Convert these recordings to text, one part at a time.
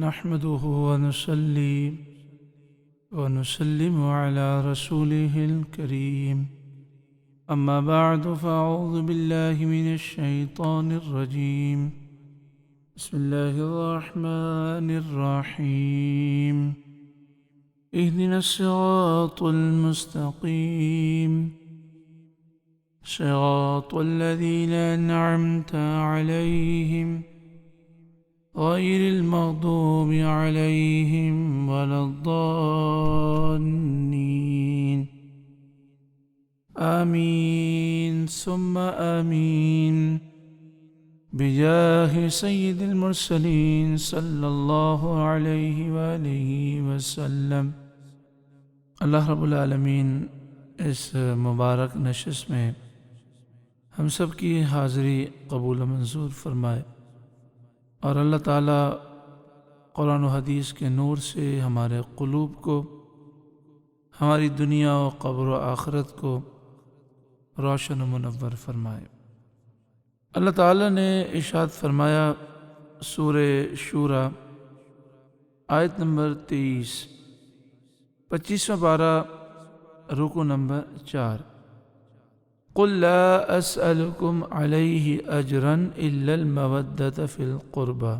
نحمده ونصلي ونسلم على رسوله الكريم أما بعد فأعوذ بالله من الشيطان الرجيم بسم الله الرحمن الرحيم اهدنا الصراط المستقيم صراط الذين أنعمت عليهم غير المغضوب عليهم ولا الضالين آمين ثم آمين بجاه سيد المرسلين صلى الله عليه وآله وسلم۔ اللہ رب العالمین اس مبارک نشست میں ہم سب کی حاضری قبول و منظور فرمائے، اور اللہ تعالیٰ قرآن و حدیث کے نور سے ہمارے قلوب کو، ہماری دنیا و قبر و آخرت کو روشن و منور فرمائے۔ اللہ تعالیٰ نے ارشاد فرمایا سورہ شورى آیت نمبر 23، 25واں پارہ، رکوع نمبر 4، قل لا اسألكم علیہ اجرا الا المودۃ فی القربى۔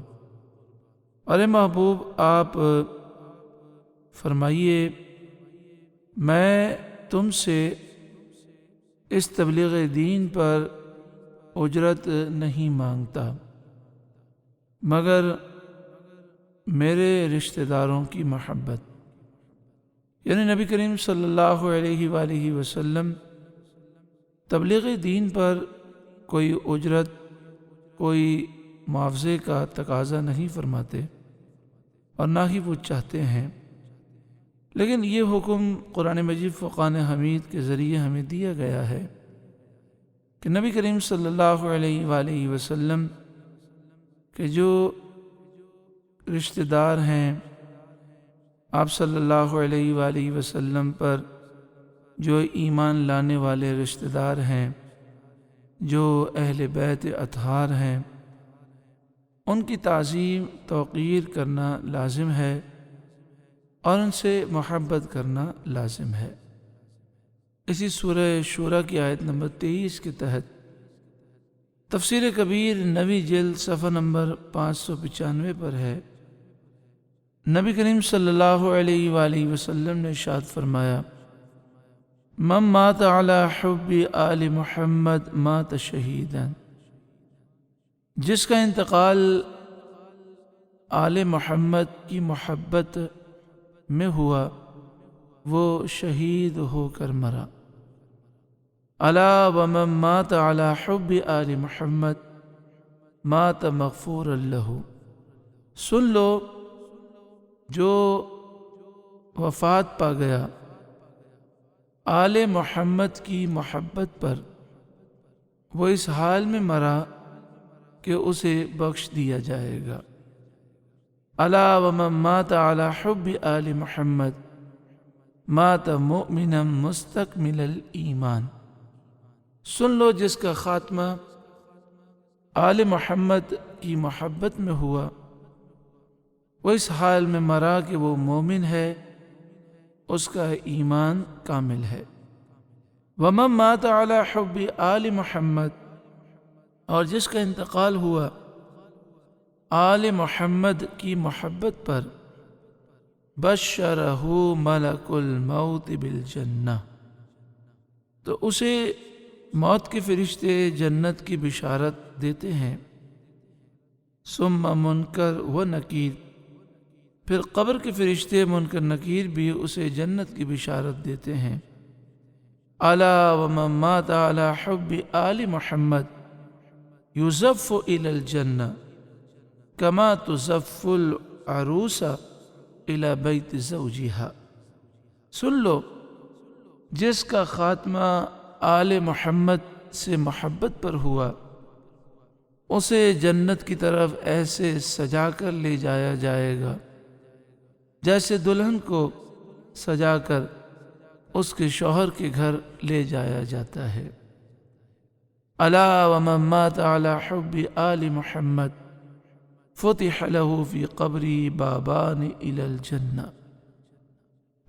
ارے محبوب آپ فرمائیے میں تم سے اس تبلیغ دین پر اجرت نہیں مانگتا مگر میرے رشتہ داروں کی محبت، یعنی نبی کریم صلی اللہ علیہ وآلہ وسلم تبلیغ دین پر کوئی اجرت، کوئی معاوضے کا تقاضا نہیں فرماتے اور نہ ہی وہ چاہتے ہیں، لیکن یہ حکم قرآن مجید فرقان حمید کے ذریعے ہمیں دیا گیا ہے کہ نبی کریم صلی اللہ علیہ وآلہ وسلم کے جو رشتہ دار ہیں، آپ صلی اللہ علیہ وآلہ وسلم پر جو ایمان لانے والے رشتہ دار ہیں، جو اہل بیت اطہار ہیں، ان کی تعظیم توقیر کرنا لازم ہے اور ان سے محبت کرنا لازم ہے۔ اسی سورہ شورى کی آیت نمبر 23 کے تحت تفسیر کبیر 9ویں جلد صفحہ نمبر 595 پر ہے، نبی کریم صلی اللہ علیہ وآلہ وسلم نے ارشاد فرمایا من مات علی حب آل محمد مات شہیدا، جس کا انتقال آل محمد کی محبت میں ہوا وہ شہید ہو کر مرا۔ الا ومن مات علی حب آل محمد مات مغفورا لہ، سن لو جو وفات پا گیا آل محمد کی محبت پر، وہ اس حال میں مرا کہ اسے بخش دیا جائے گا۔ الا ومن مات علی حب آل محمد مات مؤمنا مستکمل الایمان، سن لو جس کا خاتمہ آل محمد کی محبت میں ہوا وہ اس حال میں مرا کہ وہ مومن ہے، اس کا ایمان کامل ہے۔ ومن مات علی حب آل محمد، اور جس کا انتقال ہوا آل محمد کی محبت پر، بشرہ ملک الموت بالجنہ، تو اسے موت کے فرشتے جنت کی بشارت دیتے ہیں۔ ثم منکر و نکیر، پھر قبر کے فرشتے منکر نکیر بھی اسے جنت کی بشارت دیتے ہیں۔ الا ومن مات علی حب آل محمد یزف الی الجنہ کما تزف العروس الی بیت زوجہا، سن لو جس کا خاتمہ آل محمد سے محبت پر ہوا اسے جنت کی طرف ایسے سجا کر لے جایا جائے گا جیسے دلہن کو سجا کر اس کے شوہر کے گھر لے جایا جاتا ہے۔ الا ومن مات علی حب آل محمد فتح له فی قبری بابان الی الجنہ۔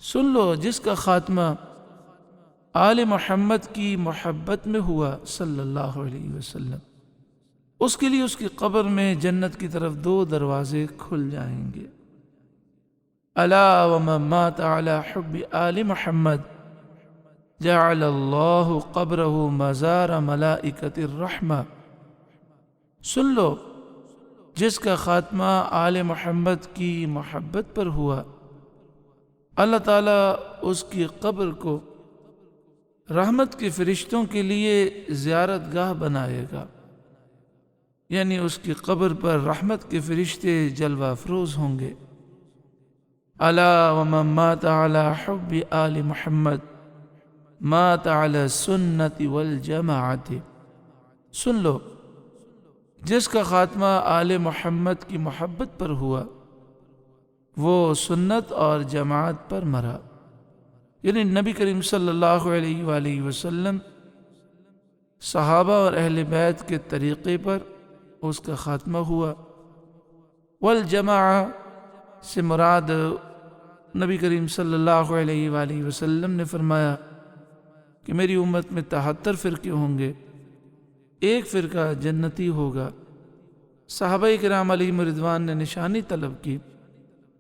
سن لو جس کا خاتمہ آل محمد کی محبت میں ہوا صلی اللہ علیہ وسلم، اس کے لیے اس کی قبر میں جنت کی طرف 2 دروازے کھل جائیں گے۔ الا ومن مات علی حب آل محمد جعل اللہ قبرہ مزار ملائکۃ الرحمہ۔ سن لو جس کا خاتمہ آل محمد کی محبت پر ہوا، اللہ تعالیٰ اس کی قبر کو رحمت کے فرشتوں کے لیے زیارت گاہ بنائے گا، یعنی اس کی قبر پر رحمت کے فرشتے جلوہ افروز ہوں گے۔ الا ومن مات علی حب آل محمد مات علی السنت والجماعت۔ سن لو جس کا خاتمہ آل محمد کی محبت پر ہوا، وہ سنت اور جماعت پر مرا، یعنی نبی کریم صلی اللہ علیہ وآلہ وسلم، صحابہ اور اہل بیت کے طریقے پر اس کا خاتمہ ہوا۔ والجماعہ سے مراد نبی کریم صلی اللہ علیہ وآلہ وسلم نے فرمایا کہ میری امت میں 73 فرقے ہوں گے، ایک فرقہ جنتی ہوگا۔ صحابہ کرام علیہم رضوان نے نشانی طلب کی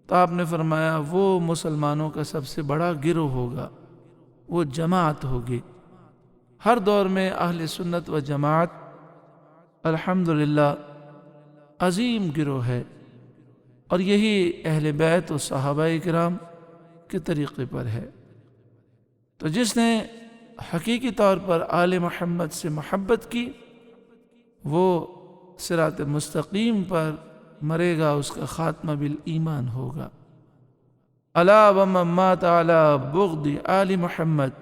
تو آپ نے فرمایا وہ مسلمانوں کا سب سے بڑا گروہ ہوگا، وہ جماعت ہوگی۔ ہر دور میں اہل سنت و جماعت الحمدللہ عظیم گروہ ہے، اور یہی اہل بیت و صحابہ کرام کے طریقے پر ہے۔ تو جس نے حقیقی طور پر آل محمد سے محبت کی، وہ صراط مستقیم پر مرے گا، اس کا خاتمہ بالایمان ہوگا۔ الا ومن مات علی بغض آل محمد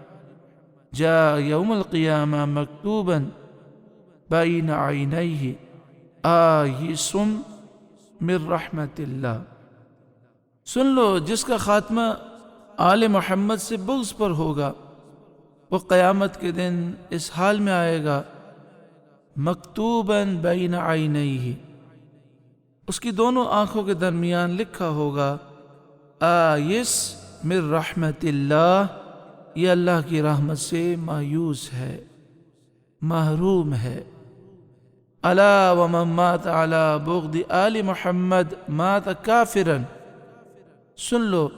جاء یوم القیامہ مکتوبا بین عینیہ آیس من رحمت اللہ۔ سن لو جس کا خاتمہ آل محمد سے بغض پر ہوگا، وہ قیامت کے دن اس حال میں آئے گا، مکتوباً بین عینیہ، اس کی دونوں آنکھوں کے درمیان لکھا ہوگا آیس من رحمت اللہ، یہ اللہ کی رحمت سے مایوس ہے، محروم ہے۔ الا ومن مات علی بغض آل محمد مات کافرا۔ سن لو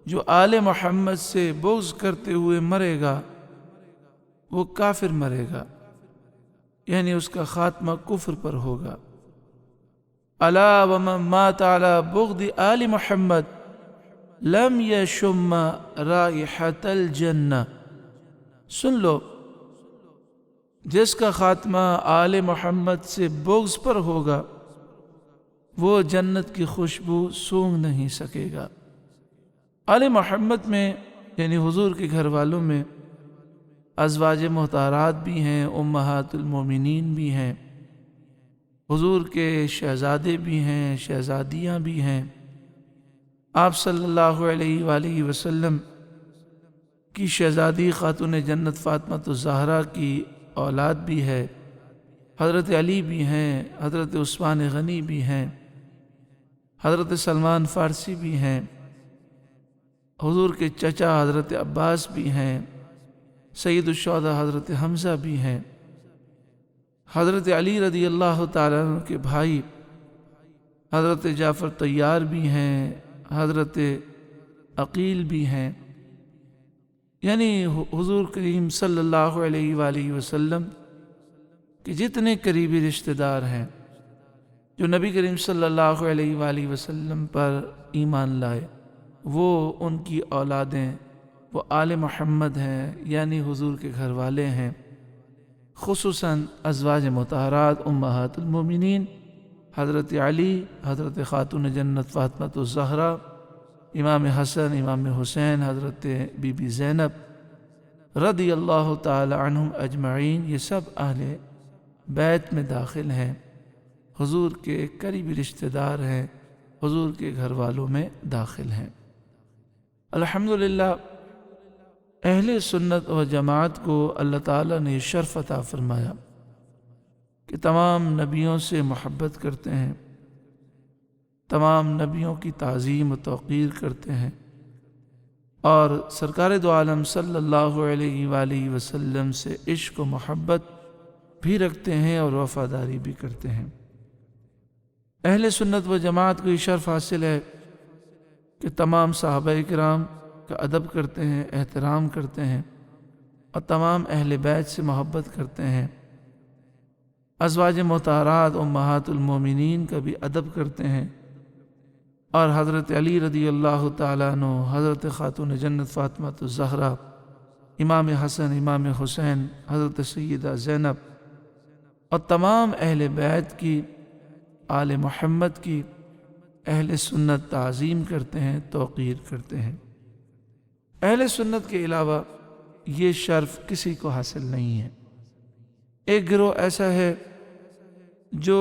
جو آل محمد سے بغض کرتے ہوئے مرے گا، وہ کافر مرے گا، یعنی اس کا خاتمہ کفر پر ہوگا۔ الا ومن مات علی بغض آل محمد لم یشم رائحۃ الجنہ۔ سن لو جس کا خاتمہ آل محمد سے بغض پر ہوگا، وہ جنت کی خوشبو سونگھ نہیں سکے گا۔ آل محمد میں یعنی حضور کے گھر والوں میں ازواج مطہرات بھی ہیں، امہات المومنین بھی ہیں، حضور کے شہزادے بھی ہیں، شہزادیاں بھی ہیں، آپ صلی اللہ علیہ وآلہ وسلم کی شہزادی خاتون جنت فاطمہ الزہرا کی اولاد بھی ہے، حضرت علی بھی ہیں، حضرت عثمان غنی بھی ہیں، حضرت سلمان فارسی بھی ہیں، حضور کے چچا حضرت عباس بھی ہیں، سید الشہداء حضرت حمزہ بھی ہیں، حضرت علی رضی اللہ تعالیٰ عنہ کے بھائی حضرت جعفر طیار بھی ہیں، حضرت عقیل بھی ہیں، یعنی حضور کریم صلی اللہ علیہ وآلہ وسلم کے جتنے قریبی رشتہ دار ہیں جو نبی کریم صلی اللہ علیہ وآلہ وسلم پر ایمان لائے، وہ ان کی اولادیں، وہ آل محمد ہیں، یعنی حضور کے گھر والے ہیں، خصوصاً ازواج مطہرات امہات المومنین، حضرت علی، حضرت خاتون جنت فاطمہ الزہرا، امام حسن، امام حسین، حضرت بی بی زینب رضی اللہ تعالی عنہم اجمعین، یہ سب اہل بیت میں داخل ہیں، حضور کے قریبی رشتہ دار ہیں، حضور کے گھر والوں میں داخل ہیں۔ الحمدللہ اہل سنت و جماعت کو اللہ تعالیٰ نے شرف عطا فرمایا کہ تمام نبیوں سے محبت کرتے ہیں، تمام نبیوں کی تعظیم و توقیر کرتے ہیں اور سرکار دو عالم صلی اللہ علیہ وآلہ وسلم سے عشق و محبت بھی رکھتے ہیں اور وفاداری بھی کرتے ہیں۔ اہل سنت و جماعت کو یہ شرف حاصل ہے کہ تمام صحابہ کرام کا ادب کرتے ہیں، احترام کرتے ہیں اور تمام اہل بیت سے محبت کرتے ہیں۔ ازواج مطہرات امہات المومنین کا بھی ادب کرتے ہیں اور حضرت علی رضی اللہ تعالیٰ عنہ، حضرت خاتون جنت فاطمہ الزہرا، امام حسن، امام حسین، حضرت سیدہ زینب اور تمام اہل بیت کی، آل محمد کی اہل سنت تعظیم کرتے ہیں، توقیر کرتے ہیں۔ اہل سنت کے علاوہ یہ شرف کسی کو حاصل نہیں ہے۔ ایک گروہ ایسا ہے جو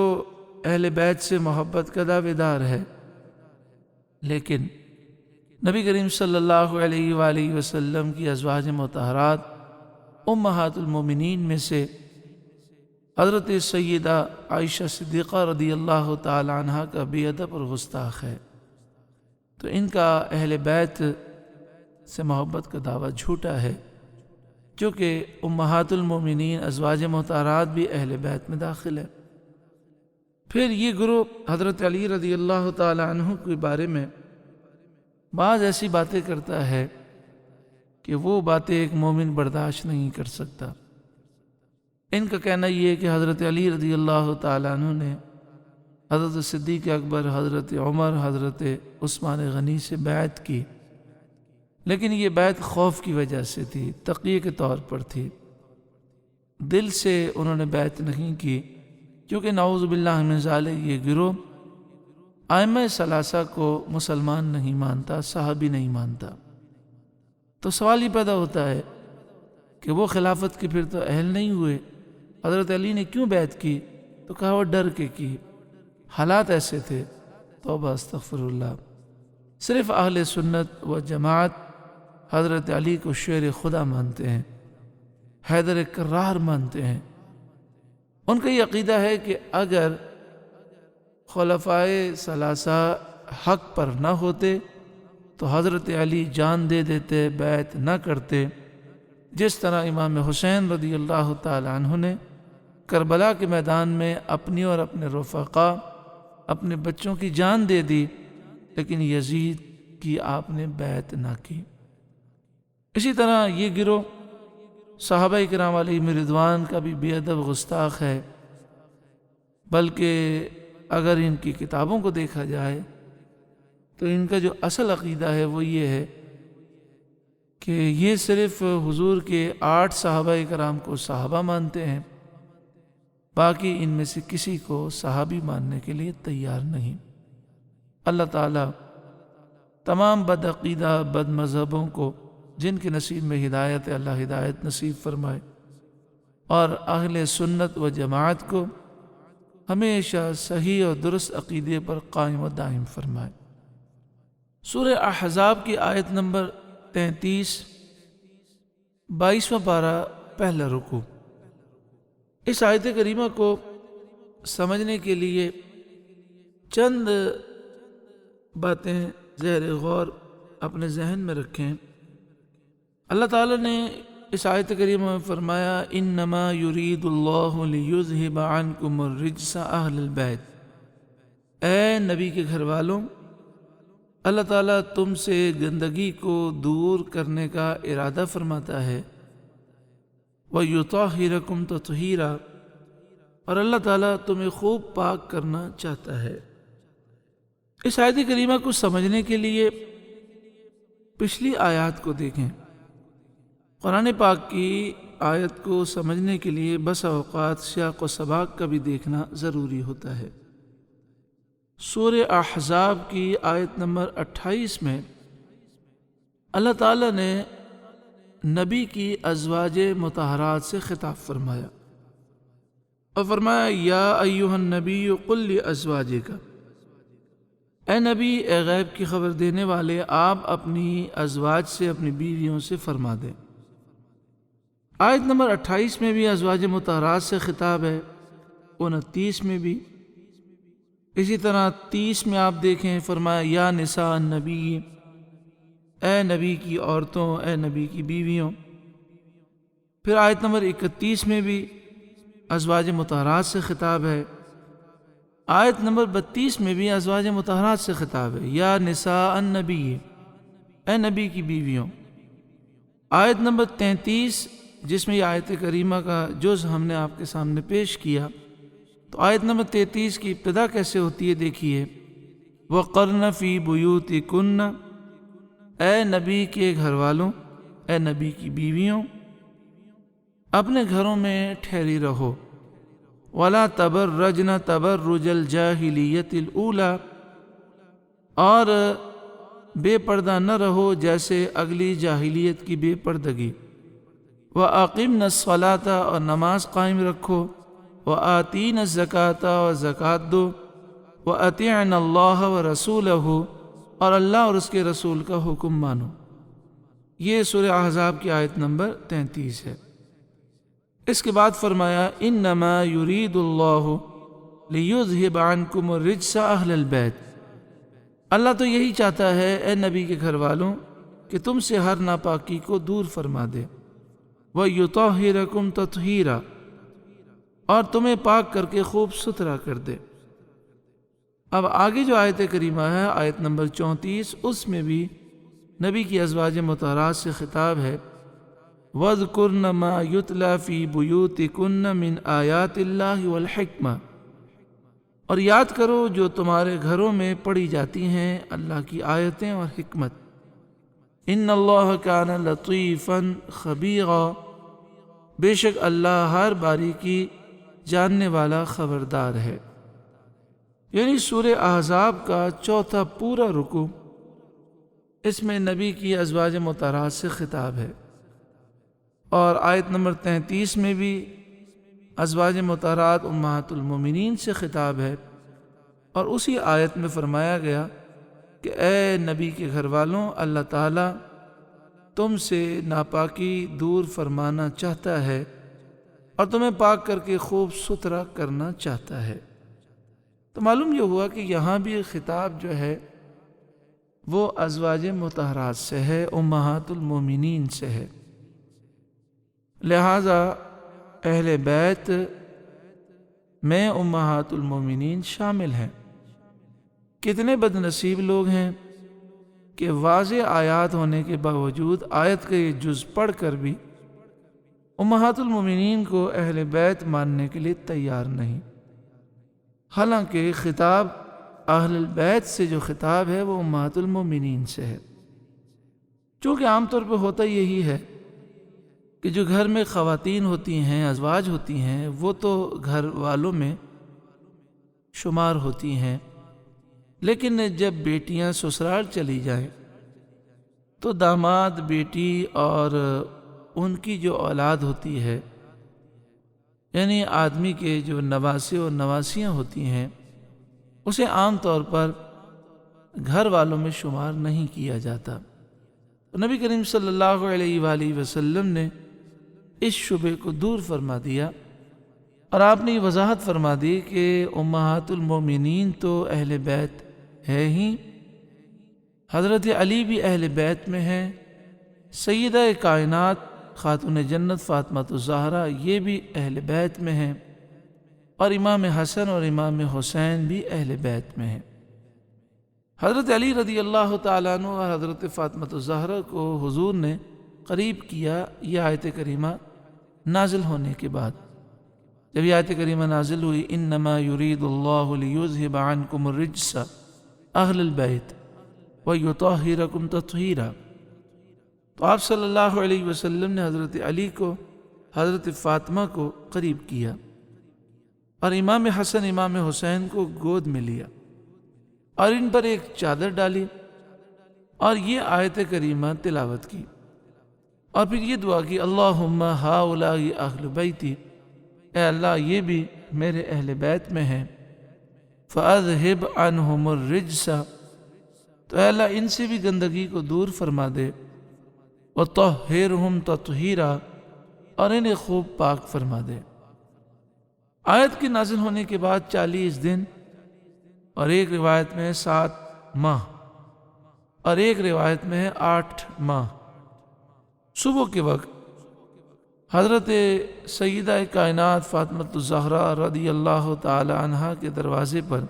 اہل بیت سے محبت کا دعوے دار ہے، لیکن نبی کریم صلی اللہ علیہ وآلہ وسلم کی ازواج مطہرات امہات المومنین میں سے حضرت سیدہ عائشہ صدیقہ رضی اللہ تعالی عنہ کا بے ادب اور گستاخ ہے، تو ان کا اہل بیت سے محبت کا دعویٰ جھوٹا ہے، چونکہ امہات المومنین ازواج مطہرات بھی اہل بیت میں داخل ہے۔ پھر یہ گروہ حضرت علی رضی اللہ تعالی عنہ کے بارے میں بعض ایسی باتیں کرتا ہے کہ وہ باتیں ایک مومن برداشت نہیں کر سکتا۔ ان کا کہنا یہ ہے کہ حضرت علی رضی اللہ تعالی عنہ نے حضرت صدیق اکبر، حضرت عمر، حضرت عثمان غنی سے بیعت کی، لیکن یہ بیعت خوف کی وجہ سے تھی، تقیہ کے طور پر تھی، دل سے انہوں نے بیعت نہیں کی، کیونکہ نعوذ باللہ من ذالک یہ گروہ ائمہ ثلاثہ کو مسلمان نہیں مانتا، صحابی نہیں مانتا۔ تو سوال یہ پیدا ہوتا ہے کہ وہ خلافت کے پھر تو اہل نہیں ہوئے، حضرت علی نے کیوں بیعت کی؟ تو کہا وہ ڈر کے کی، حالات ایسے تھے۔ توبہ استغفر اللہ۔ صرف اہل سنت و جماعت حضرت علی کو شیر خدا مانتے ہیں، حیدر کرار مانتے ہیں۔ ان کا یہ عقیدہ ہے کہ اگر خلفائے ثلاثہ حق پر نہ ہوتے تو حضرت علی جان دے دیتے، بیعت نہ کرتے، جس طرح امام حسین رضی اللہ تعالی عنہ نے کربلا کے میدان میں اپنی اور اپنے رفقا، اپنے بچوں کی جان دے دی، لیکن یزید کی آپ نے بیعت نہ کی۔ اسی طرح یہ گروہ صحابہ کرام علیہم رضوان کا بھی بے ادب گستاخ ہے، بلکہ اگر ان کی کتابوں کو دیکھا جائے تو ان کا جو اصل عقیدہ ہے وہ یہ ہے کہ یہ صرف حضور کے 8 صحابہ کرام کو صحابہ مانتے ہیں، باقی ان میں سے کسی کو صحابی ماننے کے لیے تیار نہیں۔ اللہ تعالیٰ تمام بدعقیدہ بد مذہبوں کو جن کے نصیب میں ہدایت ہے، اللہ ہدایت نصیب فرمائے، اور اہل سنت و جماعت کو ہمیشہ صحیح اور درست عقیدے پر قائم و دائم فرمائے۔ سورہ احزاب کی آیت نمبر 33، 22واں پارہ، پہلا رکوع۔ اس آیت کریمہ کو سمجھنے کے لیے چند باتیں زیر غور اپنے ذہن میں رکھیں۔ اللہ تعالیٰ نے اس آیت کریمہ میں فرمایا انما یرید اللہ لیذہب عنکم الرجس اہل البیت۔ اے نبی کے گھر والوں، اللہ تعالیٰ تم سے گندگی کو دور کرنے کا ارادہ فرماتا ہے، وَيُطَهِّرَكُمْ تَطْهِيرًا، اور اللہ تعالیٰ تمہیں خوب پاک کرنا چاہتا ہے۔ اس آیت کریمہ کو سمجھنے کے لیے پچھلی آیات کو دیکھیں۔ قرآن پاک کی آیت کو سمجھنے کے لیے بس اوقات سیاق و سباق کا بھی دیکھنا ضروری ہوتا ہے۔ سورہ احزاب کی آیت نمبر 28 میں اللہ تعالیٰ نے نبی کی ازواج مطہرات سے خطاب فرمایا اور فرمایا یا ایھا النبی قل لازواجک، اے نبی، اے غیب کی خبر دینے والے، آپ اپنی ازواج سے، اپنی بیویوں سے فرما دیں۔ آیت نمبر 28 میں بھی ازواج مطہرات سے خطاب ہے، 29 میں بھی، اسی طرح 30 میں آپ دیکھیں فرمایا یا نساء النبی، اے نبی کی عورتوں، اے نبی کی بیویوں۔ پھر آیت نمبر 31 میں بھی ازواج مطہرات سے خطاب ہے، آیت نمبر 32 میں بھی ازواج مطہرات سے خطاب ہے، یا نساء النبی، اے نبی کی بیویوں۔ آیت نمبر 33 جس میں یہ آیت کریمہ کا جز ہم نے آپ کے سامنے پیش کیا، تو آیت نمبر 33 کی ابتدا کیسے ہوتی ہے دیکھیے، وَقَرْنَ فِي بُيُوتِكُنَّ، اے نبی کے گھر والوں، اے نبی کی بیویوں، اپنے گھروں میں ٹھہری رہو، وَلَا تَبَرَّجْنَ تَبَرُّجَ الْجَاهِلِيَّةِ الْأُولَى، اور بے پردہ نہ رہو جیسے اگلی جاہلیت کی بے پردگی، وَأَقِمْنَ الصَّلَاةَ، اور نماز قائم رکھو، وَآتِينَ الزَّكَاةَ، اور زکوٰۃ دو، وَأَطِعْنَ اللَّهَ وَرَسُولَهُ، اور اللہ اور اس کے رسول کا حکم مانو۔ یہ سورہ احزاب کی آیت نمبر 33 ہے۔ اس کے بعد فرمایا انما یرید اللہ لیذہب عنکم الرجس اہل البیت، اللہ تو یہی چاہتا ہے اے نبی کے گھر والوں کہ تم سے ہر ناپاکی کو دور فرما دے، وَیُطَہِّرَکُمْ تَطْہِیرًا، اور تمہیں پاک کر کے خوب ستھرا کر دے۔ اب آگے جو آیت کریمہ ہے آیت نمبر 34، اس میں بھی نبی کی ازواج مطہرات سے خطاب ہے، وَاذْكُرْنَ مَا يُتْلَى فِي بُيُوتِكُنَّ مِنْ آيَاتِ اللَّهِ وَالْحِكْمَةِ، اور یاد کرو جو تمہارے گھروں میں پڑھی جاتی ہیں اللہ کی آیتیں اور حکمت۔ إِنَّ اللَّهَ كَانَ لَطِيفًا خَبِيرًا، بے شک اللہ ہر باریکی جاننے والا خبردار ہے۔ یعنی سورہ احزاب کا چوتھا پورا رکوع اس میں نبی کی ازواج مطہرات سے خطاب ہے، اور آیت نمبر 33 میں بھی ازواج مطہرات امہات المومنین سے خطاب ہے، اور اسی آیت میں فرمایا گیا کہ اے نبی کے گھر والوں، اللہ تعالیٰ تم سے ناپاکی دور فرمانا چاہتا ہے اور تمہیں پاک کر کے خوب ستھرا کرنا چاہتا ہے۔ تو معلوم یہ ہوا کہ یہاں بھی خطاب جو ہے وہ ازواج مطہرات سے ہے، امہات المومنین سے ہے، لہذا اہل بیت میں امہات المومنین شامل ہیں۔ کتنے بد نصیب لوگ ہیں کہ واضح آیات ہونے کے باوجود آیت کا یہ جز پڑھ کر بھی امہات المومنین کو اہل بیت ماننے کے لیے تیار نہیں، حالانکہ خطاب اہل البیت سے جو خطاب ہے وہ امہات المومنین سے ہے۔ چونکہ عام طور پہ ہوتا یہی ہے کہ جو گھر میں خواتین ہوتی ہیں، ازواج ہوتی ہیں، وہ تو گھر والوں میں شمار ہوتی ہیں، لیکن جب بیٹیاں سسرال چلی جائیں تو داماد، بیٹی اور ان کی جو اولاد ہوتی ہے، یعنی آدمی کے جو نواسے اور نواسیاں ہوتی ہیں، اسے عام طور پر گھر والوں میں شمار نہیں کیا جاتا۔ نبی کریم صلی اللہ علیہ وآلہ وسلم نے اس شبہ کو دور فرما دیا، اور آپ نے یہ وضاحت فرما دی کہ امہات المومنین تو اہل بیت ہے ہی، حضرت علی بھی اہل بیت میں ہیں، سیدہ کائنات خاتون جنت فاطمہ الزہرا یہ بھی اہل بیت میں ہیں، اور امام حسن اور امام حسین بھی اہل بیت میں ہیں۔ حضرت علی رضی اللہ تعالیٰ عنہ اور حضرت فاطمہ الزہرا کو حضور نے قریب کیا یہ آیت کریمہ نازل ہونے کے بعد۔ جب یہ آیت کریمہ نازل ہوئی انما یرید اللہ لیذہب عنکم الرجس اہل البیت ویطہرکم تطہیرا، تو آپ صلی اللہ علیہ وسلم نے حضرت علی کو، حضرت فاطمہ کو قریب کیا اور امام حسن امام حسین کو گود میں لیا اور ان پر ایک چادر ڈالی اور یہ آیت کریمہ تلاوت کی، اور پھر یہ دعا کی اللہم ہؤلاء اہل بیتی، اے اللہ یہ بھی میرے اہل بیت میں ہیں، فاذہب عنہم الرجس، تو اے اللہ ان سے بھی گندگی کو دور فرما دے، وطہرہم تطہیرا، اور انہیں خوب پاک فرما دے۔ آیت کے نازل ہونے کے بعد 40 دن اور ایک روایت میں ہے 7 ماہ اور ایک روایت میں ہے 8 ماہ۔ صبح کے وقت حضرت سیدہ کائنات فاطمۃ الزہرا رضی اللہ تعالی عنہا کے دروازے پر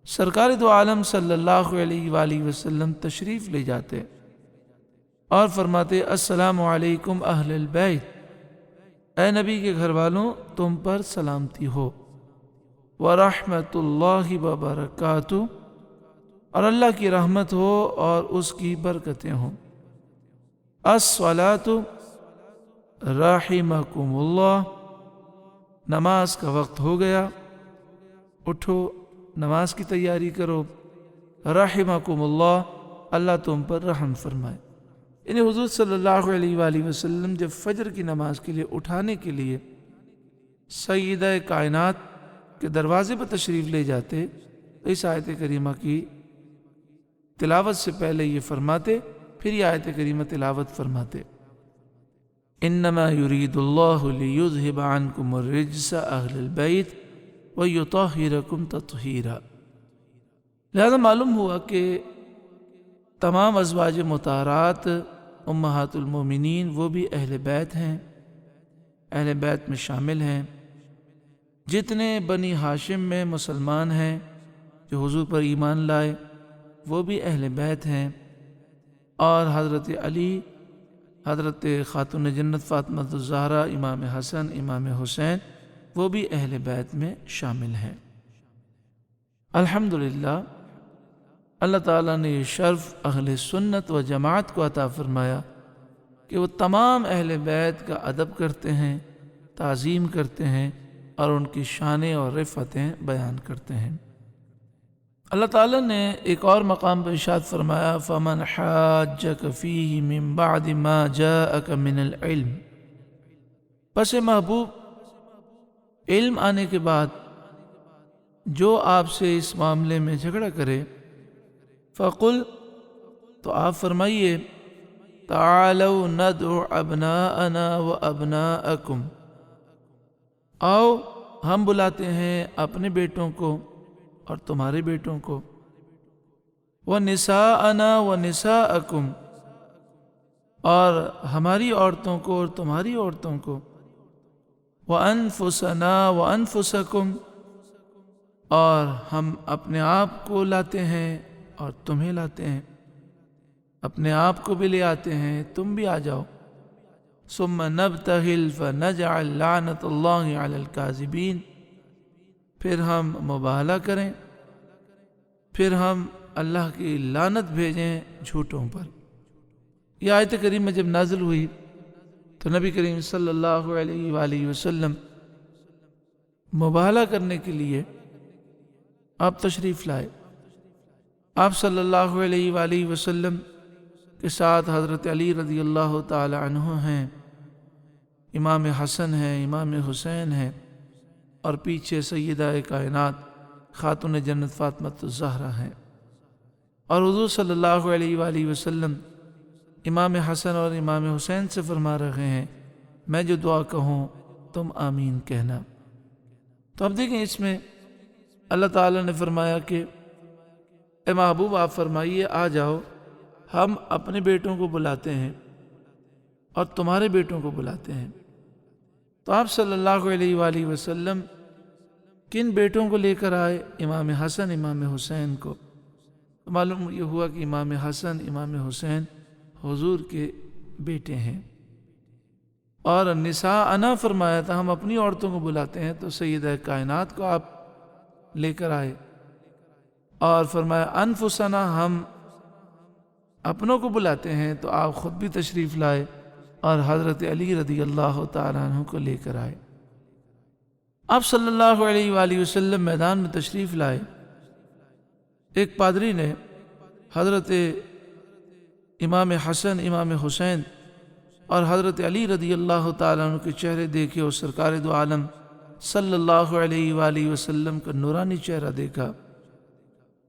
سرکار دو عالم صلی اللہ علیہ وآلہ وسلم تشریف لے جاتے اور فرماتے السلام علیکم اہل البیت، اے نبی کے گھر والوں تم پر سلامتی ہو، ورحمۃ اللہ وبرکاتہ، اور اللہ کی رحمت ہو اور اس کی برکتیں ہوں، الصلاۃ رحمکم اللہ، نماز کا وقت ہو گیا، اٹھو نماز کی تیاری کرو، رحمکم اللہ، اللہ تم پر رحم فرمائے۔ یعنی حضور صلی اللہ علیہ وآلہ وسلم جب فجر کی نماز کے لیے اٹھانے کے لیے سیدہ کائنات کے دروازے پر تشریف لے جاتے تو اس آیت کریمہ کی تلاوت سے پہلے یہ فرماتے، پھر یہ آیت کریمہ تلاوت فرماتے انما یرید اللہ لیذہب عنکم الرجس اہل البیت ویطہرکم تطہیرا۔ لہذا معلوم ہوا کہ تمام ازواج مطہرات امہات المومنین وہ بھی اہل بیت ہیں، اہل بیت میں شامل ہیں۔ جتنے بنی ہاشم میں مسلمان ہیں جو حضور پر ایمان لائے وہ بھی اہل بیت ہیں، اور حضرت علی، حضرت خاتون جنت فاطمہ الزہرا، امام حسن، امام حسین وہ بھی اہل بیت میں شامل ہیں۔ الحمدللہ اللہ تعالیٰ نے یہ شرف اہل سنت و جماعت کو عطا فرمایا کہ وہ تمام اہل بیت کا ادب کرتے ہیں، تعظیم کرتے ہیں اور ان کی شانیں اور رفتیں بیان کرتے ہیں۔ اللہ تعالیٰ نے ایک اور مقام پر ارشاد فرمایا فَمَنْ حَاجَّكَ فِيهِ مِن بَعْدِ مَا جَاءَكَ مِنَ الْعِلْمِ، پس محبوب علم آنے کے بعد جو آپ سے اس معاملے میں جھگڑا کرے فَقُلْ، تو آپ فرمائیے تَعَالَوْا نَدْعُ أَبْنَاءَنَا وَأَبْنَاءَكُمْ، آؤ ہم بلاتے ہیں اپنے بیٹوں کو اور تمہارے بیٹوں کو، وَنِسَاءَنَا وَنِسَاءَكُمْ، اور ہماری عورتوں کو اور تمہاری عورتوں کو، وَأَنفُسَنَا وَأَنفُسَكُمْ، اور ہم اپنے آپ کو لاتے ہیں اور تمہیں لاتے ہیں، اپنے آپ کو بھی لے آتے ہیں، تم بھی آ جاؤ۔ ثم نبتہل فنجعل لعنت اللہ علی الکاذبین، پھر ہم مباہلہ کریں، پھر ہم اللہ کی لعنت بھیجیں جھوٹوں پر۔ یہ آیت کریمہ جب نازل ہوئی تو نبی کریم صلی اللہ علیہ وآلہ وسلم مباہلہ کرنے کے لیے آپ تشریف لائے۔ آپ صلی اللہ علیہ وآلہ وسلم کے ساتھ حضرت علی رضی اللہ تعالی عنہ ہیں، امام حسن ہیں، امام حسین ہیں، اور پیچھے سیدہ کائنات خاتون جنت فاطمہ الزہرا ہیں، اور حضور صلی اللہ علیہ وآلہ وسلم امام حسن اور امام حسین سے فرما رہے ہیں میں جو دعا کہوں تم آمین کہنا۔ تو اب دیکھیں اس میں اللہ تعالیٰ نے فرمایا کہ اے محبوب آپ فرمائیے آ جاؤ، ہم اپنے بیٹوں کو بلاتے ہیں اور تمہارے بیٹوں کو بلاتے ہیں۔ تو آپ صلی اللہ علیہ وآلہ وسلم کن بیٹوں کو لے کر آئے؟ امام حسن، امام حسین کو۔ معلوم یہ ہوا کہ امام حسن، امام حسین حضور کے بیٹے ہیں۔ اور نساءنا فرمایا تھا، ہم اپنی عورتوں کو بلاتے ہیں، تو سیدہ کائنات کو آپ لے کر آئے۔ اور فرمایا انفسنا، ہم اپنوں کو بلاتے ہیں، تو آپ خود بھی تشریف لائے اور حضرت علی رضی اللہ تعالیٰ عنہ کو لے کر آئے۔ آپ صلی اللہ علیہ وآلہ وسلم میدان میں تشریف لائے۔ ایک پادری نے حضرت امام حسن، امام حسین اور حضرت علی رضی اللہ تعالیٰ عنہ کے چہرے دیکھے اور سرکار دو عالم صلی اللہ علیہ وآلہ وسلم کا نورانی چہرہ دیکھا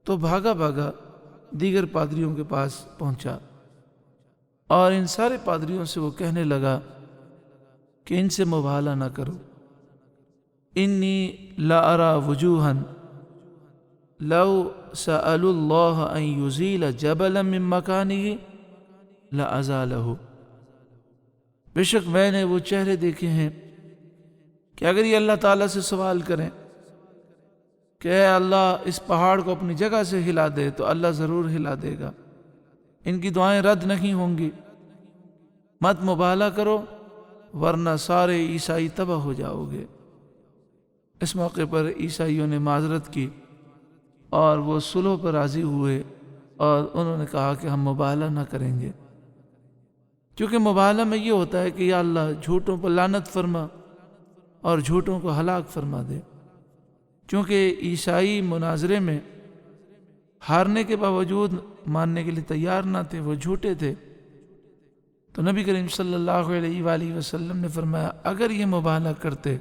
تو بھاگا بھاگا دیگر پادریوں کے پاس پہنچا اور ان سارے پادریوں سے وہ کہنے لگا کہ ان سے مباہلہ نہ کرو، انی لا ارا وجوہن لو سألوا اللہ ان یزیل جبلا من مکانہ لأزالہ، بے شک میں نے وہ چہرے دیکھے ہیں کہ اگر یہ اللہ تعالیٰ سے سوال کریں کہ اے اللہ اس پہاڑ کو اپنی جگہ سے ہلا دے تو اللہ ضرور ہلا دے گا، ان کی دعائیں رد نہیں ہوں گی، مت مبالغہ کرو ورنہ سارے عیسائی تباہ ہو جاؤ گے۔ اس موقع پر عیسائیوں نے معذرت کی اور وہ صلح پر راضی ہوئے اور انہوں نے کہا کہ ہم مبالغہ نہ کریں گے، کیونکہ مبالغہ میں یہ ہوتا ہے کہ یا اللہ جھوٹوں پر لعنت فرما اور جھوٹوں کو ہلاک فرما دے۔ چونکہ عیسائی مناظرے میں ہارنے کے باوجود ماننے کے لیے تیار نہ تھے، وہ جھوٹے تھے، تو نبی کریم صلی اللہ علیہ وآلہ وسلم نے فرمایا اگر یہ مبالغہ کرتے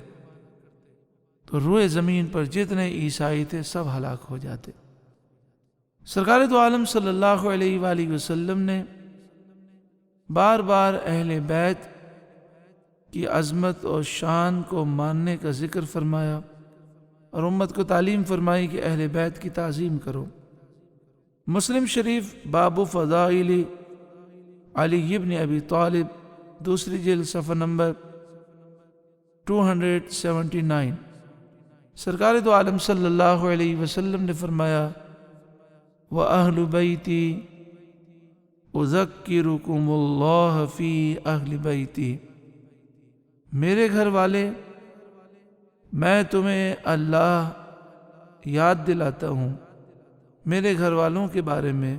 تو روئے زمین پر جتنے عیسائی تھے سب ہلاک ہو جاتے۔ سرکار دو عالم صلی اللہ علیہ وآلہ وسلم نے بار بار اہل بیت کی عظمت اور شان کو ماننے کا ذکر فرمایا اور امت کو تعلیم فرمائی کہ اہل بیت کی تعظیم کرو۔ مسلم شریف باب فضائل علی بن ابی طالب، دوسری جلد صفحہ نمبر 279، سرکار دو عالم صلی اللہ علیہ وسلم نے فرمایا وَأَهْلُ بَيْتِي أُذَكِّرُكُمُ اللَّهَ فِي أَهْلِ بَيْتِي، میرے گھر والے میں تمہیں اللہ یاد دلاتا ہوں میرے گھر والوں کے بارے میں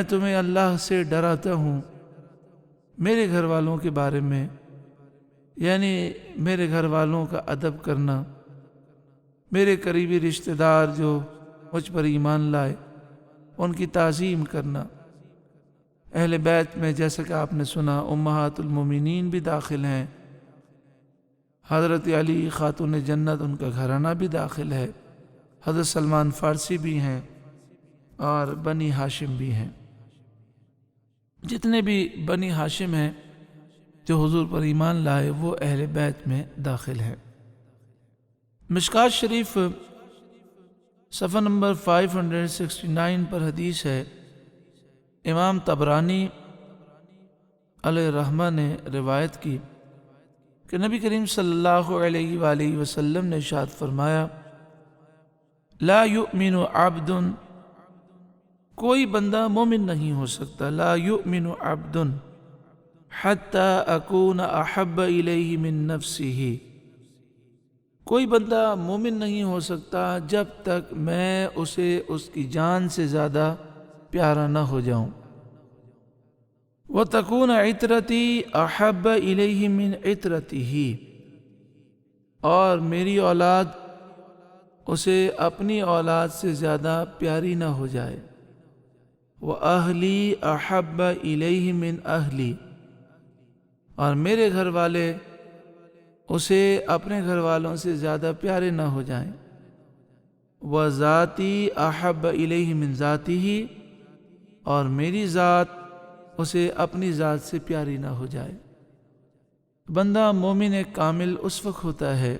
تمہیں اللہ سے ڈراتا ہوں میرے گھر والوں کے بارے میں، یعنی میرے گھر والوں کا ادب کرنا، میرے قریبی رشتہ دار جو مجھ پر ایمان لائے ان کی تعظیم کرنا۔ اہل بیت میں جیسا کہ آپ نے سنا امہات المومنین بھی داخل ہیں، حضرت علی خاتون جنت ان کا گھرانہ بھی داخل ہے، حضرت سلمان فارسی بھی ہیں اور بنی ہاشم بھی ہیں، جتنے بھی بنی ہاشم ہیں جو حضور پر ایمان لائے وہ اہل بیت میں داخل ہیں۔ مشکات شریف صفحہ نمبر 569 پر حدیث ہے، امام طبرانی علیہ الرحمہ نے روایت کی کہ نبی کریم صلی اللہ علیہ وآلہ وسلم نے ارشاد فرمایا لا یؤمن عبد، کوئی بندہ مومن نہیں ہو سکتا، لا یؤمن عبد حتی اکون احب الیہ من نفسہ، کوئی بندہ مومن نہیں ہو سکتا جب تک میں اسے اس کی جان سے زیادہ پیارا نہ ہو جاؤں، وَتَكُونَ عِطْرَتِي أَحَبَّ إِلَيْهِ مِنْ عِطْرَتِهِ، اور میری اولاد اسے اپنی اولاد سے زیادہ پیاری نہ ہو جائے، وَأَهْلِي أَحَبَّ إِلَيْهِ مِنْ أَهْلِي، اور میرے گھر والے اسے اپنے گھر والوں سے زیادہ پیارے نہ ہو جائیں، وَذَاتِي أَحَبَّ إِلَيْهِ مِنْ ذَاتِهِ، اور میری ذات اسے اپنی ذات سے پیاری نہ ہو جائے۔ بندہ مومن کامل اس وقت ہوتا ہے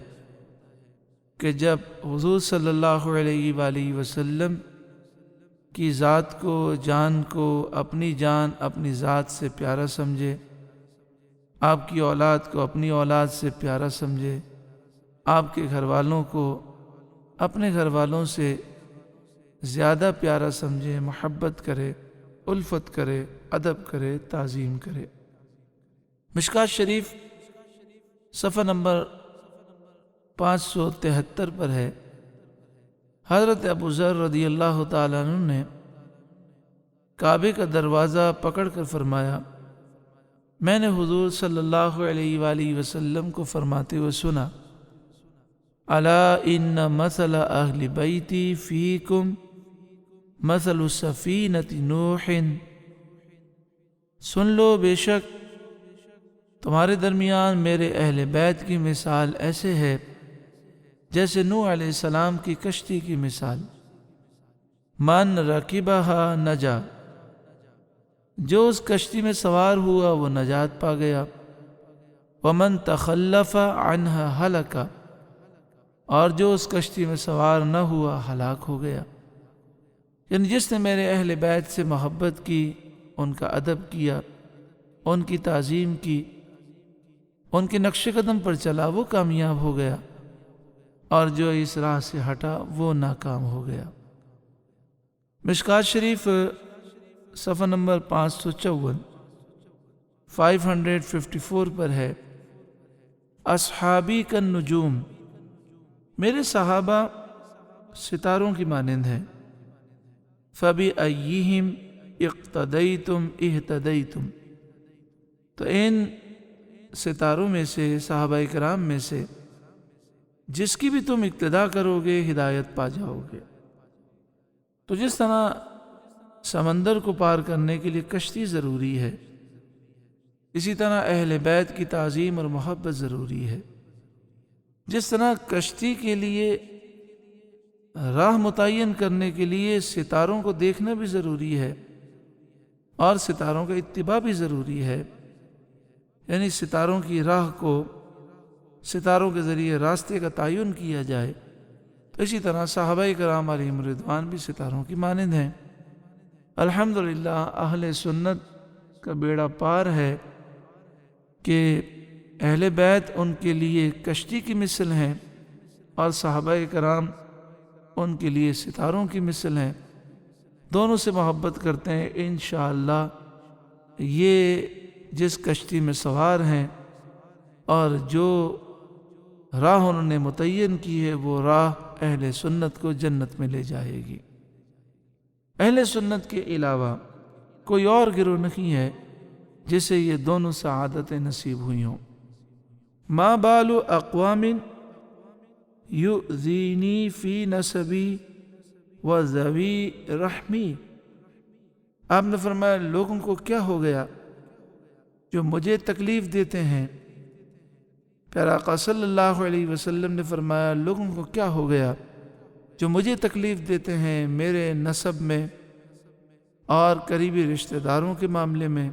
کہ جب حضور صلی اللہ علیہ وآلہ وسلم کی ذات کو، جان کو اپنی جان اپنی ذات سے پیارا سمجھے، آپ کی اولاد کو اپنی اولاد سے پیارا سمجھے، آپ کے گھر والوں کو اپنے گھر والوں سے زیادہ پیارا سمجھے، محبت کرے، الفت کرے، ادب کرے، تعظیم کرے۔ مشکات شریف صفحہ نمبر 573 پر ہے، حضرت ابو ذر رضی اللہ تعالیٰ عنہ نے کعبے کا دروازہ پکڑ کر فرمایا میں نے حضور صلی اللہ علیہ وآلہ وسلم کو فرماتے ہوئے سنا الا ان مثل اہل بیتی فیکم مثل سفینۃ نوح، سن لو بے شک تمہارے درمیان میرے اہل بیت کی مثال ایسے ہے جیسے نوح علیہ السلام کی کشتی کی مثال، من رکبہا نجا، جو اس کشتی میں سوار ہوا وہ نجات پا گیا، ومن تخلف عنہا ہلکا، اور جو اس کشتی میں سوار نہ ہوا ہلاک ہو گیا۔ یعنی جس نے میرے اہل بیت سے محبت کی، ان کا ادب کیا، ان کی تعظیم کی، ان کے نقش قدم پر چلا، وہ کامیاب ہو گیا، اور جو اس راہ سے ہٹا وہ ناکام ہو گیا۔ مشکات شریف صفحہ نمبر 554 554 پر ہے، اصحابی کالنجوم، میرے صحابہ ستاروں کی مانند ہیں، فَبِأَيِّهِمْ اقتدیتم اہتدیتم، تو ان ستاروں میں سے، صحابہ کرام میں سے جس کی بھی تم اقتدا کرو گے ہدایت پا جاؤ گے۔ تو جس طرح سمندر کو پار کرنے کے لیے کشتی ضروری ہے، اسی طرح اہل بیت کی تعظیم اور محبت ضروری ہے۔ جس طرح کشتی کے لیے راہ متعین کرنے کے لیے ستاروں کو دیکھنا بھی ضروری ہے اور ستاروں کا اتباع بھی ضروری ہے، یعنی ستاروں کی راہ کو، ستاروں کے ذریعے راستے کا تعین کیا جائے، تو اسی طرح صحابہ کرام علیہم رضوان بھی ستاروں کی مانند ہیں۔ الحمدللہ اہل سنت کا بیڑا پار ہے کہ اہل بیت ان کے لیے کشتی کی مثل ہیں اور صحابہ کرام ان کے لیے ستاروں کی مثل ہیں۔ دونوں سے محبت کرتے ہیں، انشاءاللہ یہ جس کشتی میں سوار ہیں اور جو راہ انہوں نے متعین کی ہے وہ راہ اہل سنت کو جنت میں لے جائے گی۔ اہل سنت کے علاوہ کوئی اور گروہ نہیں ہے جسے یہ دونوں سعادتیں نصیب ہوئی ہوں۔ ما بال اقوام یؤذینی فی نسبی و ذوی رحمی، آپ نے فرمایا لوگوں کو کیا ہو گیا جو مجھے تکلیف دیتے ہیں۔ پیارا آقا صلی اللہ علیہ وسلم نے فرمایا لوگوں کو کیا ہو گیا جو مجھے تکلیف دیتے ہیں میرے نسب میں اور قریبی رشتہ داروں کے معاملے میں۔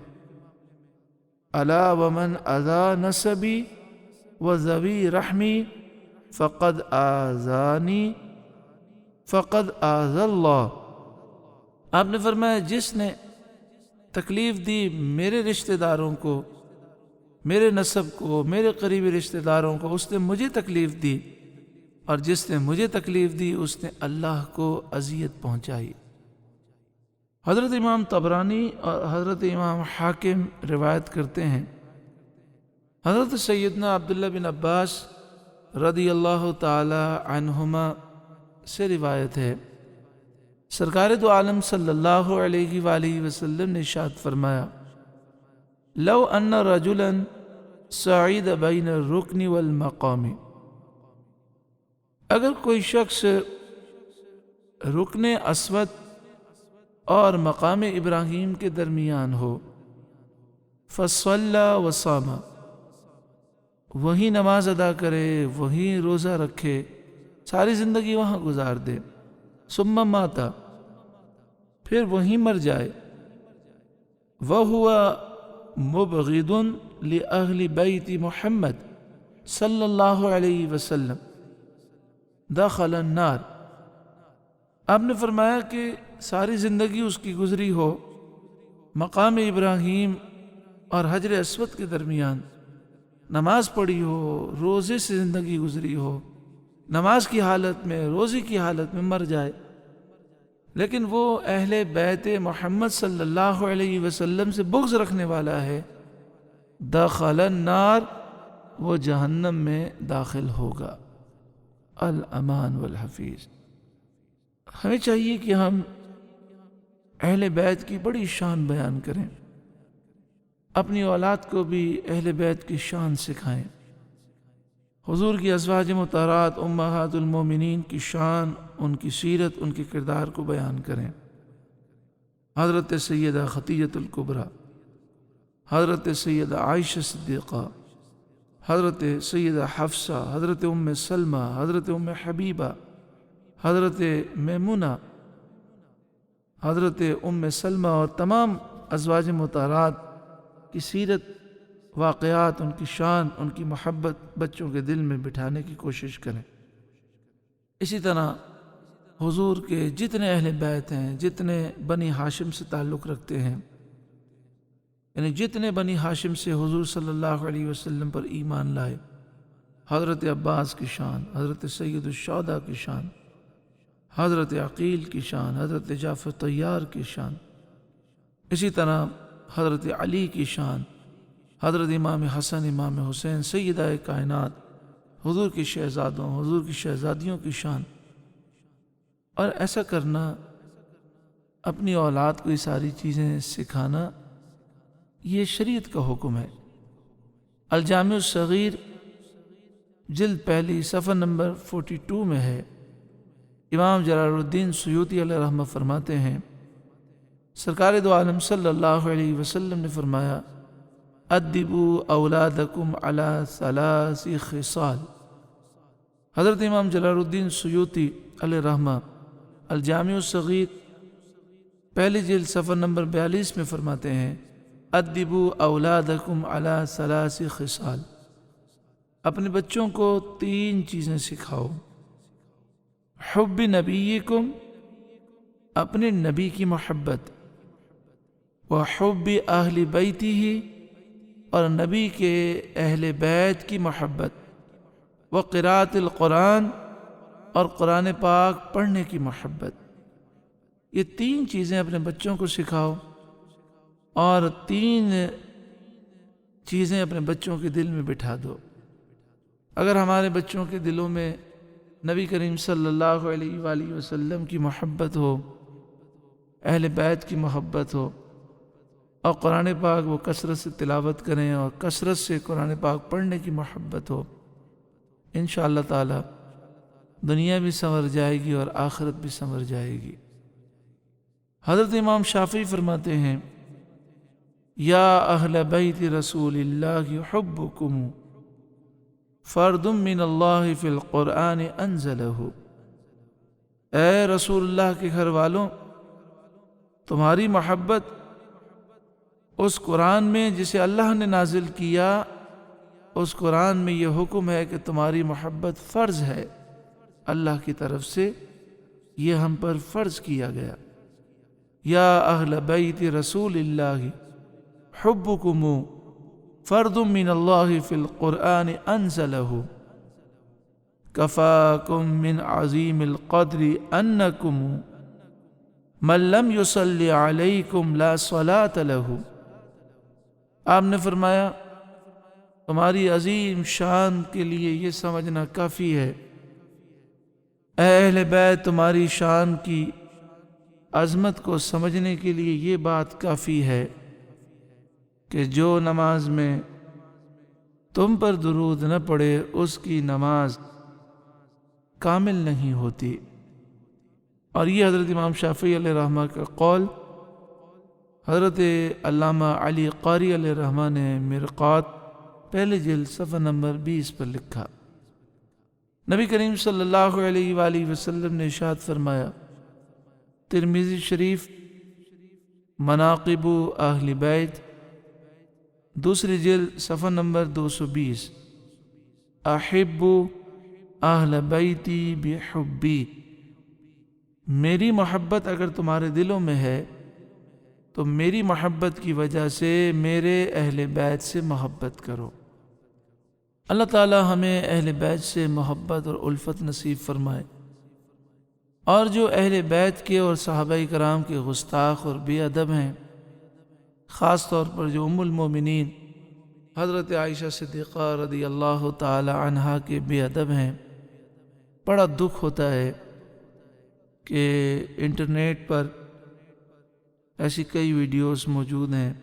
الا ومن اذا نسبی و ذوی رحمی فقد آذانی فقد آذى اللہ، آپ نے فرمایا جس نے تکلیف دی میرے رشتہ داروں کو، میرے نسب کو، میرے قریبی رشتہ داروں کو، اس نے مجھے تکلیف دی، اور جس نے مجھے تکلیف دی اس نے اللہ کو اذیت پہنچائی۔ حضرت امام طبرانی اور حضرت امام حاکم روایت کرتے ہیں، حضرت سیدنا عبداللہ بن عباس رضی اللہ تعالی عنہما سے روایت ہے، سرکار دو عالم صلی اللہ علیہ وآلہ وسلم نے ارشاد فرمایا، لو ان رجلا صعید بین الرکن والمقام، اگر کوئی شخص رکن اسود اور مقام ابراہیم کے درمیان ہو، فصلی وصام، وہی نماز ادا کرے، وہی روزہ رکھے، ساری زندگی وہاں گزار دے، ثم مات، پھر وہیں مر جائے، وَهُوَ مُبْغِضٌ لِأَهْلِ بَيْتِ محمد صلی اللہ علیہ وسلم دخل النار، آپ نے فرمایا کہ ساری زندگی اس کی گزری ہو مقام ابراہیم اور حجر اسود کے درمیان، نماز پڑھی ہو، روزے سے زندگی گزری ہو، نماز کی حالت میں، روزے کی حالت میں مر جائے، لیکن وہ اہل بیت محمد صلی اللہ علیہ وسلم سے بغض رکھنے والا ہے، دخل النار، وہ جہنم میں داخل ہوگا۔ الامان والحفیظ، ہمیں چاہیے کہ ہم اہل بیت کی بڑی شان بیان کریں، اپنی اولاد کو بھی اہل بیت کی شان سکھائیں، حضور کی ازواج مطہرات امہات المومنین کی شان، ان کی سیرت، ان کے کردار کو بیان کریں۔ حضرت سیدہ خدیجہ الکبریٰ، حضرت سیدہ عائشہ صدیقہ، حضرت سیدہ حفصہ، حضرت ام سلمہ، حضرت ام حبیبہ، حضرت میمونہ، حضرت ام سلمہ اور تمام ازواج مطہرات کی سیرت، واقعات، ان کی شان، ان کی محبت بچوں کے دل میں بٹھانے کی کوشش کریں۔ اسی طرح حضور کے جتنے اہل بیت ہیں، جتنے بنی ہاشم سے تعلق رکھتے ہیں، یعنی جتنے بنی ہاشم سے حضور صلی اللہ علیہ وسلم پر ایمان لائے، حضرت عباس کی شان، حضرت سید الشہداء کی شان، حضرت عقیل کی شان، حضرت جعفر طیار کی شان، اسی طرح حضرت علی کی شان، حضرت امام حسن، امام حسین، سیدہ کائنات، حضور کی شہزادوں، حضور کی شہزادیوں کی شان، اور ایسا کرنا، اپنی اولاد کو یہ ساری چیزیں سکھانا، یہ شریعت کا حکم ہے۔ الجامع الصغیر جلد پہلی صفحہ نمبر 42 میں ہے۔ امام جلال الدین سیوطی علیہ رحمہ فرماتے ہیں، سرکار دو عالم صلی اللہ علیہ وسلم نے فرمایا، ادبوا اولادکم علی ثلاث خصال۔ حضرت امام جلال الدین سیوطی علیہ رحمہ الجامع الصغیر پہلی جلد صفحہ نمبر 42 میں فرماتے ہیں، ادبوا اولادکم علی ثلاث خصال، اپنے بچوں کو 3 چیزیں سکھاؤ۔ حب نبیکم، اپنے نبی کی محبت، وحب اہل بیتہ، اور نبی کے اہل بیت کی محبت، وقراءۃ القرآن، اور قرآن پاک پڑھنے کی محبت۔ یہ 3 چیزیں اپنے بچوں کو سکھاؤ، اور 3 چیزیں اپنے بچوں کے دل میں بٹھا دو۔ اگر ہمارے بچوں کے دلوں میں نبی کریم صلی اللہ علیہ وآلہ وسلم کی محبت ہو، اہل بیت کی محبت ہو، اور قرآن پاک وہ کثرت سے تلاوت کریں اور کثرت سے قرآن پاک پڑھنے کی محبت ہو، انشاءاللہ تعالی دنیا بھی سنور جائے گی اور آخرت بھی سنور جائے گی۔ حضرت امام شافعی فرماتے ہیں، یا اہل بیت رسول اللہ حبکم فرد من اللہ فی القرآن انزلہ۔ اے رسول اللہ کے گھر والوں، تمہاری محبت اس قرآن میں جسے اللہ نے نازل کیا، اس قرآن میں یہ حکم ہے کہ تمہاری محبت فرض ہے، اللہ کی طرف سے یہ ہم پر فرض کیا گیا۔ یا اہل بیت رسول اللہ حبکم فرد من اللہ فی القرآن انزلہ، کفاکم من عظیم القدر انکم من لم یصلی علیکم لا صلاة لہ۔ آپ نے فرمایا، تمہاری عظیم شان کے لیے یہ سمجھنا کافی ہے، اے اہل بیت، تمہاری شان کی عظمت کو سمجھنے کے لیے یہ بات کافی ہے کہ جو نماز میں تم پر درود نہ پڑے اس کی نماز کامل نہیں ہوتی۔ اور یہ حضرت امام شافعی علیہ رحمہ کا قول حضرت علامہ علی قاری علیہ رحمہ نے مرقات پہلے جلد صفحہ نمبر 20 پر لکھا۔ نبی کریم صلی اللہ علیہ وآلہ وسلم نے ارشاد فرمایا، ترمذی شریف مناقب اہل بیت دوسری جلد صفحہ نمبر 220، احب اہل بیتی بحبی، میری محبت اگر تمہارے دلوں میں ہے تو میری محبت کی وجہ سے میرے اہل بیت سے محبت کرو۔ اللہ تعالی ہمیں اہل بیت سے محبت اور الفت نصیب فرمائے، اور جو اہل بیت کے اور صحابہ کرام کے گستاخ اور بے ادب ہیں، خاص طور پر جو ام المومنین حضرت عائشہ صدیقہ رضی اللہ تعالی عنہا کے بے ادب ہیں، بڑا دکھ ہوتا ہے کہ انٹرنیٹ پر ایسی کئی ویڈیوز موجود ہیں،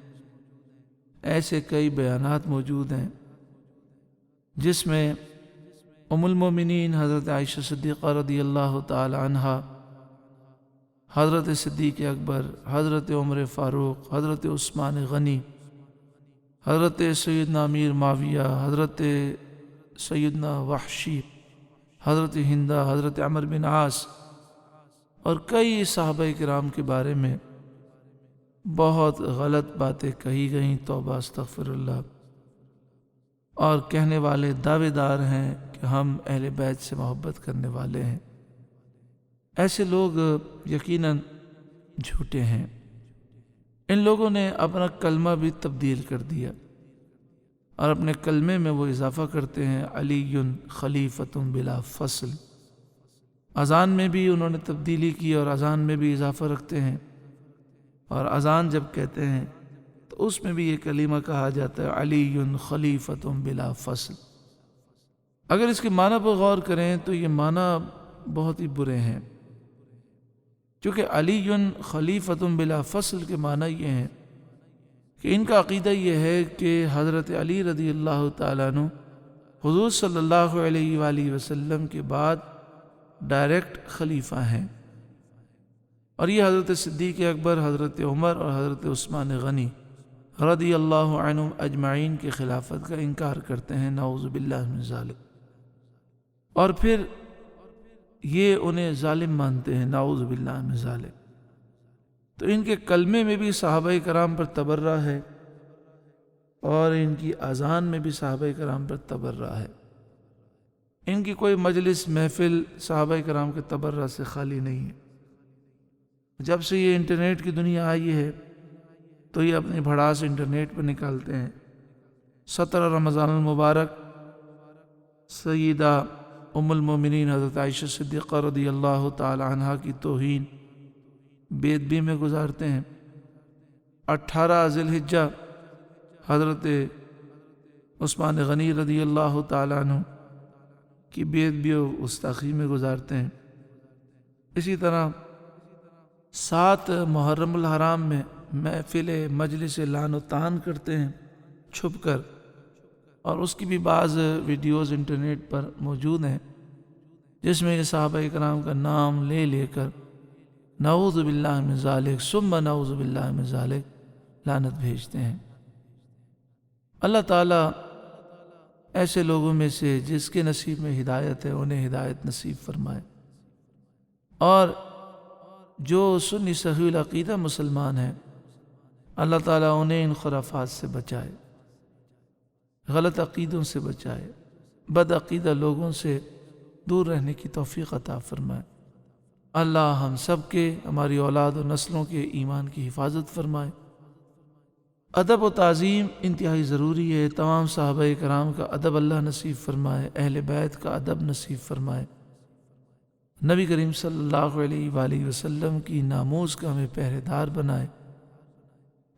ایسے کئی بیانات موجود ہیں جس میں ام المومنین حضرت عائشہ صدیقہ رضی اللہ تعالی عنہا، حضرت صدیق اکبر، حضرت عمر فاروق، حضرت عثمان غنی، حضرت سیدنا امیر معاویہ، حضرت سیدنا وحشی، حضرت ہندہ، حضرت عمر بن عاص اور کئی صحابہ کرام کے بارے میں بہت غلط باتیں کہی گئیں، توبہ استغفر اللہ، اور کہنے والے دعوے دار ہیں کہ ہم اہل بیت سے محبت کرنے والے ہیں۔ ایسے لوگ یقیناً جھوٹے ہیں۔ ان لوگوں نے اپنا کلمہ بھی تبدیل کر دیا اور اپنے کلمے میں وہ اضافہ کرتے ہیں علی خلیفۃ بلا فصل۔ اذان میں بھی انہوں نے تبدیلی کی اور اذان میں بھی اضافہ رکھتے ہیں، اور اذان جب کہتے ہیں تو اس میں بھی یہ کلمہ کہا جاتا ہے علی خلیفۃ بلا فصل۔ اگر اس کے معنی پر غور کریں تو یہ معنی بہت ہی برے ہیں، کیونکہ علی خلیفۃ بلا فصل کے معنی یہ ہیں کہ ان کا عقیدہ یہ ہے کہ حضرت علی رضی اللہ تعالیٰ عنہ حضور صلی اللہ علیہ وآلہ وسلم کے بعد ڈائریکٹ خلیفہ ہیں، اور یہ حضرت صدیق اکبر، حضرت عمر اور حضرت عثمان غنی رضی اللہ عنہم اجمعین کی خلافت کا انکار کرتے ہیں، نعوذ باللہ من ذالک، اور پھر یہ انہیں ظالم مانتے ہیں، نعوذ باللہ من ذالک۔ تو ان کے کلمے میں بھی صحابہ کرام پر تبرہ ہے، اور ان کی اذان میں بھی صحابہ کرام پر تبرہ ہے۔ ان کی کوئی مجلس محفل صحابہ کرام کے تبرہ سے خالی نہیں ہے۔ جب سے یہ انٹرنیٹ کی دنیا آئی ہے تو یہ اپنی بھڑاس انٹرنیٹ پر نکالتے ہیں۔ 17 رمضان المبارک سیدہ ام المومنین حضرت عائشہ صدیقہ رضی اللہ تعالی عنہا کی توہین بے ادبی میں گزارتے ہیں۔ 18 ذی الحجہ حضرت عثمان غنی رضی اللہ تعالی عنہ کی بے ادبی و گستاخی میں گزارتے ہیں۔ اسی طرح 7 محرم الحرام میں محفل مجلس لعن و طعن کرتے ہیں چھپ کر، اور اس کی بھی بعض ویڈیوز انٹرنیٹ پر موجود ہیں جس میں یہ صحابہ کرام کا نام لے لے کر نعوذ باللہ من ذالک ثم نعوذ باللہ من ذالک لعنت بھیجتے ہیں۔ اللہ تعالیٰ ایسے لوگوں میں سے جس کے نصیب میں ہدایت ہے انہیں ہدایت نصیب فرمائے، اور جو سنی صحیح العقیدہ مسلمان ہیں اللہ تعالیٰ انہیں ان خرافات سے بچائے، غلط عقیدوں سے بچائے، بد عقیدہ لوگوں سے دور رہنے کی توفیق عطا فرمائے۔ اللہ ہم سب کے، ہماری اولاد و نسلوں کے ایمان کی حفاظت فرمائے۔ ادب و تعظیم انتہائی ضروری ہے۔ تمام صحابہ کرام کا ادب اللہ نصیب فرمائے، اہل بیت کا ادب نصیب فرمائے، نبی کریم صلی اللہ علیہ وآلہ وسلم کی ناموز کا ہمیں پہرے دار بنائے۔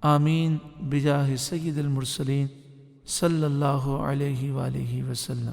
آمین بجاہ سید المرسلین صلی اللہ علیہ وآلہ وسلم۔